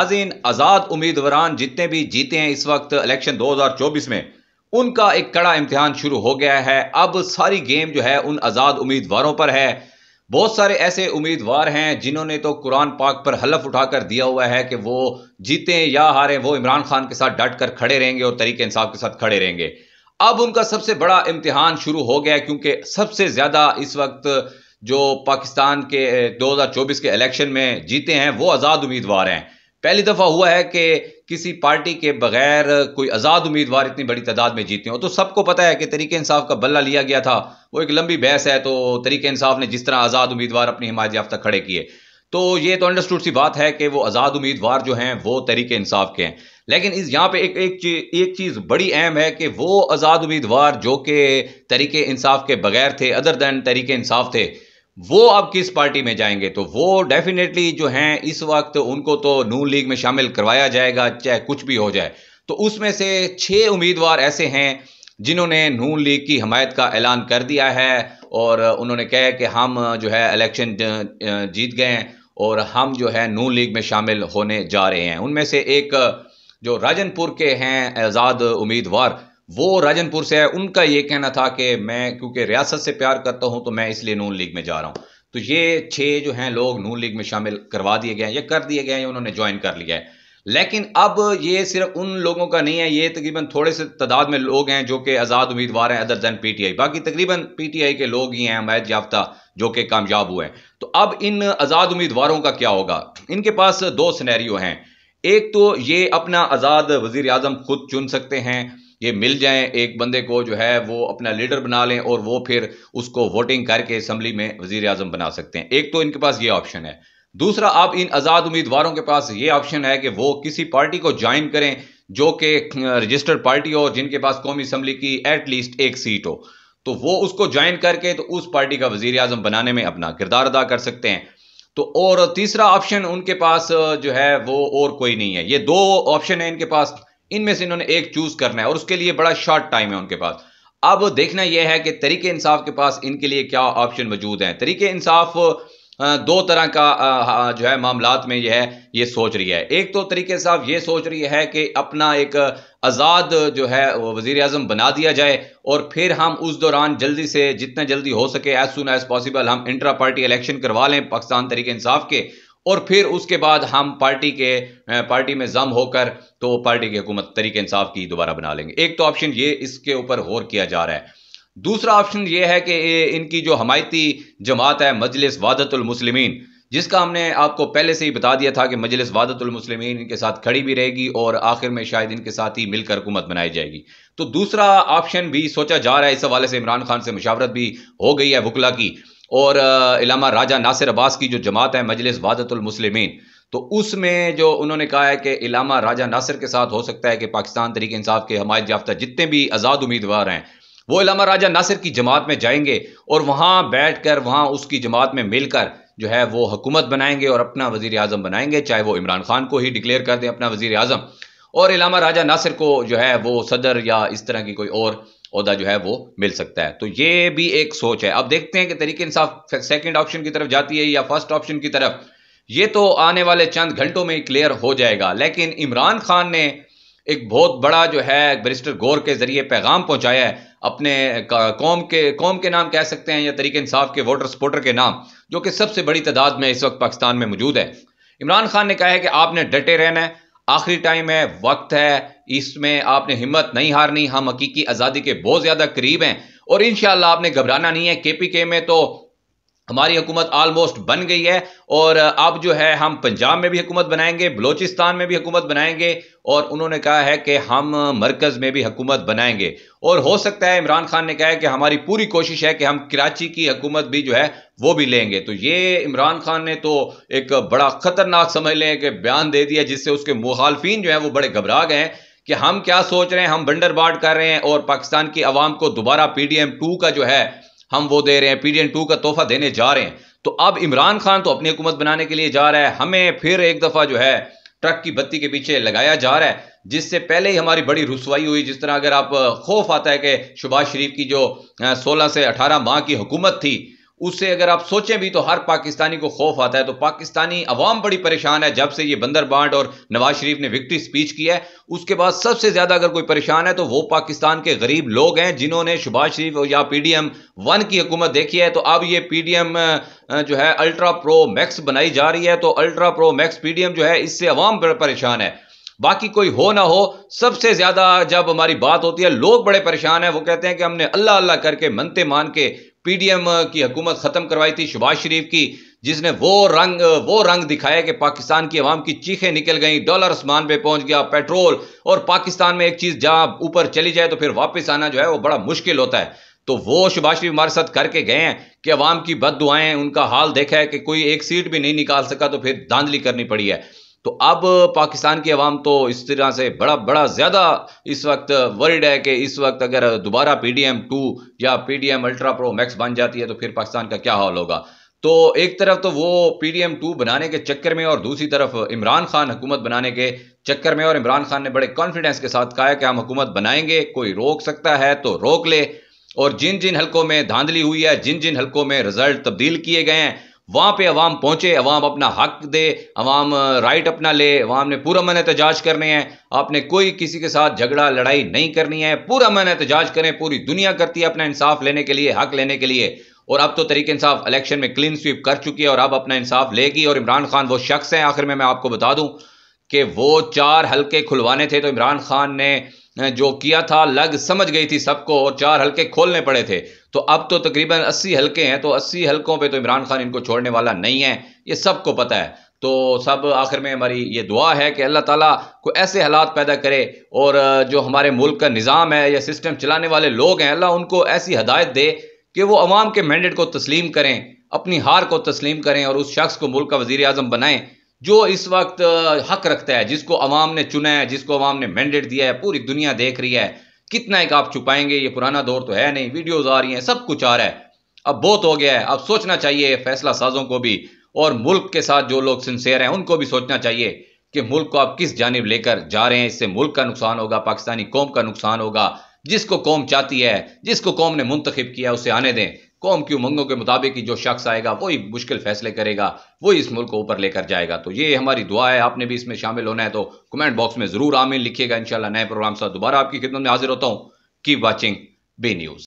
नाज़रीन, आज़ाद उम्मीदवार जितने भी जीते हैं इस वक्त इलेक्शन 2024 में, उनका एक कड़ा इम्तिहान शुरू हो गया है। अब सारी गेम जो है उन आज़ाद उम्मीदवारों पर है। बहुत सारे ऐसे उम्मीदवार हैं जिन्होंने तो कुरान पाक पर हलफ उठाकर दिया हुआ है कि वो जीतें या हारें, वो इमरान खान के साथ डट कर खड़े रहेंगे और तरीके इंसाफ के साथ खड़े रहेंगे। अब उनका सबसे बड़ा इम्तिहान शुरू हो गया है, क्योंकि सबसे ज्यादा इस वक्त जो पाकिस्तान के 2024 के इलेक्शन में जीते हैं वो आज़ाद उम्मीदवार हैं। पहली दफा हुआ है कि किसी पार्टी के बगैर कोई आज़ाद उम्मीदवार इतनी बड़ी तादाद में जीते हो। तो सबको पता है कि तरीके इंसाफ का बल्ला लिया गया था, वो एक लंबी बहस है। तो तरीके इंसाफ ने जिस तरह आज़ाद उम्मीदवार अपनी हिमायत याफ्ता खड़े किए, तो ये तो अंडरस्टूड सी बात है कि वो आज़ाद उम्मीदवार जो हैं वो तरीके इंसाफ के हैं। लेकिन इस यहाँ पे एक चीज़ बड़ी अहम है कि वो आज़ाद उम्मीदवार जो कि तरीके इंसाफ के बगैर थे, अदर दैन तरीके इंसाफ थे, वो अब किस पार्टी में जाएंगे। तो वो डेफिनेटली जो हैं इस वक्त उनको तो नून लीग में शामिल करवाया जाएगा, चाहे कुछ भी हो जाए। तो उसमें से 6 उम्मीदवार ऐसे हैं जिन्होंने नून लीग की हमायत का ऐलान कर दिया है और उन्होंने कहा कि हम जो है इलेक्शन जीत गए हैं और हम जो है नून लीग में शामिल होने जा रहे हैं। उनमें से एक जो राजनपुर के हैं आज़ाद उम्मीदवार, वो राजनपुर से है। उनका ये कहना था कि मैं क्योंकि रियासत से प्यार करता हूं तो मैं इसलिए नून लीग में जा रहा हूं। तो ये 6 जो हैं लोग नून लीग में शामिल करवा दिए गए हैं या कर दिए गए हैं, उन्होंने ज्वाइन कर लिया है। लेकिन अब ये सिर्फ उन लोगों का नहीं है, ये तकरीबन थोड़े से तादाद में लोग हैं जो कि आज़ाद उम्मीदवार हैं अदर दैन पीटीआई। बाकी तकरीबन पीटीआई के लोग ही हैं हमायत याफ्ता जो कि कामयाब हुए हैं। तो अब इन आज़ाद उम्मीदवारों का क्या होगा? इनके पास 2 सिनेरियो हैं। एक तो ये अपना आज़ाद वज़ीर आज़म खुद चुन सकते हैं, ये मिल जाएं एक बंदे को जो है वो अपना लीडर बना लें और वो फिर उसको वोटिंग करके असम्बली में वज़ीर आज़म बना सकते हैं। एक तो इनके पास ये ऑप्शन है। दूसरा, अब इन आज़ाद उम्मीदवारों के पास ये ऑप्शन है कि वो किसी पार्टी को ज्वाइन करें जो कि रजिस्टर्ड पार्टी हो, जिनके पास कौमी असम्बली की एटलीस्ट एक सीट हो। तो वो उसको ज्वाइन करके तो उस पार्टी का वज़ीर आज़म बनाने में अपना किरदार अदा कर सकते हैं। तो और तीसरा ऑप्शन उनके पास जो है वो और कोई नहीं है। ये 2 ऑप्शन है इनके पास, इनमें से इन्होंने एक चूज करना है और उसके लिए बड़ा शॉर्ट टाइम है उनके पास। अब देखना यह है कि तरीके इंसाफ के पास इनके लिए क्या ऑप्शन मौजूद हैं। तरीके इंसाफ 2 तरह का जो है मामलात में ये सोच रही है। एक तो तरीके इंसाफ ये सोच रही है कि अपना एक आज़ाद जो है वज़ीर आज़म बना दिया जाए और फिर हम उस दौरान जल्दी से जितना जल्दी हो सके एज सुन एज पॉसिबल हम इंट्रा पार्टी इलेक्शन करवा लें पाकिस्तान तरीके इंसाफ के, और फिर उसके बाद हम पार्टी में जम होकर तो पार्टी की हुकूमत तरीके इंसाफ की दोबारा बना लेंगे। एक तो ऑप्शन ये इसके ऊपर गौर किया जा रहा है। दूसरा ऑप्शन ये है कि इनकी जो हमायती जमात है मजलिस वहदतुल मुस्लिमीन, जिसका हमने आपको पहले से ही बता दिया था कि मजलिस वहदतुल मुस्लिमीन इनके साथ खड़ी भी रहेगी और आखिर में शायद इनके साथ ही मिलकर हुकूमत बनाई जाएगी। तो दूसरा ऑप्शन भी सोचा जा रहा है। इस हवाले से इमरान खान से मुशावरत भी हो गई है वकला की, और इलामा राजा नासिर अब्बास की जो जमात है मजलिस वहदतुल मुस्लिमीन, तो उसमें जो उन्होंने कहा है कि इलामा राजा नासिर के साथ हो सकता है कि पाकिस्तान तरीके इंसाफ के हमायत याफ्ता जितने भी आज़ाद उम्मीदवार हैं वो इलामा राजा नासिर की जमात में जाएंगे और वहां बैठकर वहां उसकी जमात में मिलकर जो है वो हुकूमत बनाएंगे और अपना वजीर आजम बनाएंगे, चाहे वो इमरान खान को ही डिक्लेयर कर दें अपना वजीर आजम, और इलामा राजा नासिर को जो है वो सदर या इस तरह की कोई और ओहदा जो है वो मिल सकता है। तो ये भी एक सोच है। अब देखते हैं कि तरीके इंसाफ सेकंड ऑप्शन की तरफ जाती है या फर्स्ट ऑप्शन की तरफ। ये तो आने वाले चंद घंटों में ही क्लियर हो जाएगा। लेकिन इमरान खान ने एक बहुत बड़ा जो है बैरिस्टर गौर के जरिए पैगाम पहुंचाया है अपने कौम के नाम कह सकते हैं या तरीके इंसाफ के वोटर सपोर्टर के नाम, जो कि सबसे बड़ी तादाद में इस वक्त पाकिस्तान में मौजूद है। इमरान खान ने कहा है कि आपने डटे रहना है, आखिरी टाइम है, वक्त है, इसमें आपने हिम्मत नहीं हारनी, हम हकीकी आज़ादी के बहुत ज़्यादा करीब हैं और इंशाअल्लाह आपने घबराना नहीं है। केपीके में तो हमारी हुकूमत ऑलमोस्ट बन गई है और अब जो है हम पंजाब में भी हुकूमत बनाएंगे, बलोचिस्तान में भी हुकूमत बनाएंगे और उन्होंने कहा है कि हम मरकज़ में भी हुकूमत बनाएंगे। और हो सकता है इमरान खान ने कहा है कि हमारी पूरी कोशिश है कि हम कराची की हुकूमत भी जो है वो भी लेंगे। तो ये इमरान खान ने तो एक बड़ा खतरनाक समझ लें कि बयान दे दिया, जिससे उसके मुखालफिन जो है वो बड़े घबरा गए हैं कि हम क्या सोच रहे हैं, हम बंडरबाट कर रहे हैं और पाकिस्तान की आवाम को दोबारा PDM2 का जो है हम वो दे रहे हैं, PDM2 का तोहफा देने जा रहे हैं। तो अब इमरान खान तो अपनी हुकूमत बनाने के लिए जा रहा है, हमें फिर एक दफा जो है ट्रक की बत्ती के पीछे लगाया जा रहा है, जिससे पहले ही हमारी बड़ी रुसवाई हुई। जिस तरह अगर आप खौफ आता है कि शहबाज शरीफ की जो 16 से 18 माह की हुकूमत थी उससे अगर आप सोचें भी तो हर पाकिस्तानी को खौफ आता है। तो पाकिस्तानी अवाम बड़ी परेशान है जब से ये बंदरबांट और नवाज शरीफ ने विक्ट्री स्पीच किया है। उसके बाद सबसे ज्यादा अगर कोई परेशान है तो वो पाकिस्तान के गरीब लोग हैं जिन्होंने शहबाज शरीफ या PDM 1 की हुकूमत देखी है। तो अब ये PDM जो है अल्ट्रा प्रो मैक्स बनाई जा रही है। तो अल्ट्रा प्रो मैक्स PDM जो है इससे अवाम परेशान है। बाकी कोई हो ना हो, सबसे ज्यादा जब हमारी बात होती है लोग बड़े परेशान हैं। वो कहते हैं कि हमने अल्लाह अल्लाह करके मनते मान के PDM की हुकूमत खत्म करवाई थी शहबाज शरीफ की, जिसने वो रंग दिखाया कि पाकिस्तान की आवाम की चीखें निकल गई, डॉलर आसमान पे पहुंच गया, पेट्रोल। और पाकिस्तान में एक चीज जहां ऊपर चली जाए तो फिर वापस आना जो है वो बड़ा मुश्किल होता है। तो वो शहबाज शरीफ हमारे साथ करके गए हैं कि अवाम की बद्दुआएं, उनका हाल देखा है कि कोई एक सीट भी नहीं निकाल सका, तो फिर धांधली करनी पड़ी है। तो अब पाकिस्तान की आवाम तो इस तरह से बड़ा बड़ा ज्यादा इस वक्त वर्ल्ड है कि इस वक्त अगर दोबारा PDM 2 या PDM अल्ट्रा प्रो मैक्स बन जाती है तो फिर पाकिस्तान का क्या हाल होगा। तो एक तरफ तो वो PDM 2 बनाने के चक्कर में और दूसरी तरफ इमरान खान हुकूमत बनाने के चक्कर में। और इमरान खान ने बड़े कॉन्फिडेंस के साथ कहा है कि हम हुकूमत बनाएंगे, कोई रोक सकता है तो रोक ले। और जिन जिन हलकों में धांधली हुई है, जिन जिन हलकों में रिजल्ट तब्दील किए गए हैं, वहां पे अवाम पहुंचे, अवाम अपना हक दे, अवाम राइट अपना ले। अवाम ने पूरा मन एहतजाज करने हैं। आपने कोई किसी के साथ झगड़ा लड़ाई नहीं करनी है, पूरा मन एहतजाज करें। पूरी दुनिया करती है अपना इंसाफ लेने के लिए, हक लेने के लिए। और अब तो तरीके इंसाफ इलेक्शन में क्लीन स्वीप कर चुकी है और अब अपना इंसाफ लेगी। और इमरान खान वो शख्स है, आखिर में मैं आपको बता दूं कि वो 4 हलके खुलवाने थे तो इमरान खान ने जो किया था लग समझ गई थी सबको, और 4 हलके खोलने पड़े थे। तो अब तो तकरीबन 80 हलके हैं, तो 80 हलकों पे तो इमरान खान इनको छोड़ने वाला नहीं है, ये सबको पता है। तो सब आखिर में हमारी ये दुआ है कि अल्लाह ताला को ऐसे हालात पैदा करे और जो हमारे मुल्क का निज़ाम है या सिस्टम चलाने वाले लोग हैं, अल्लाह उनको ऐसी हदायत दे कि वो अवाम के मैंडेट को तस्लीम करें, अपनी हार को तस्लीम करें और उस शख्स को मुल्क का वज़ीर आज़म बनाएं जो इस वक्त हक रखता है, जिसको अवाम ने चुना है, जिसको अवाम ने मैंडेट दिया है। पूरी दुनिया देख रही है। कितना एक आप छुपाएंगे, ये पुराना दौर तो है नहीं, वीडियोज आ रही हैं, सब कुछ आ रहा है। अब बहुत हो गया है। अब सोचना चाहिए फैसला साजों को भी, और मुल्क के साथ जो लोग सिंसियर हैं उनको भी सोचना चाहिए कि मुल्क को आप किस जानिब लेकर जा रहे हैं। इससे मुल्क का नुकसान होगा, पाकिस्तानी कौम का नुकसान होगा। जिसको कौम चाहती है, जिसको कौम ने मुंतखब किया, उसे आने दें। कौम की उमंगों के मुताबिक ही जो शख्स आएगा वही मुश्किल फैसले करेगा, वही इस मुल्क को ऊपर लेकर जाएगा। तो ये हमारी दुआ है। आपने भी इसमें शामिल होना है तो कमेंट बॉक्स में जरूर आमीन लिखिएगा। इंशाल्लाह नए प्रोग्राम साथ दोबारा आपकी खिदमत में हाजिर होता हूं। Keep watching B news.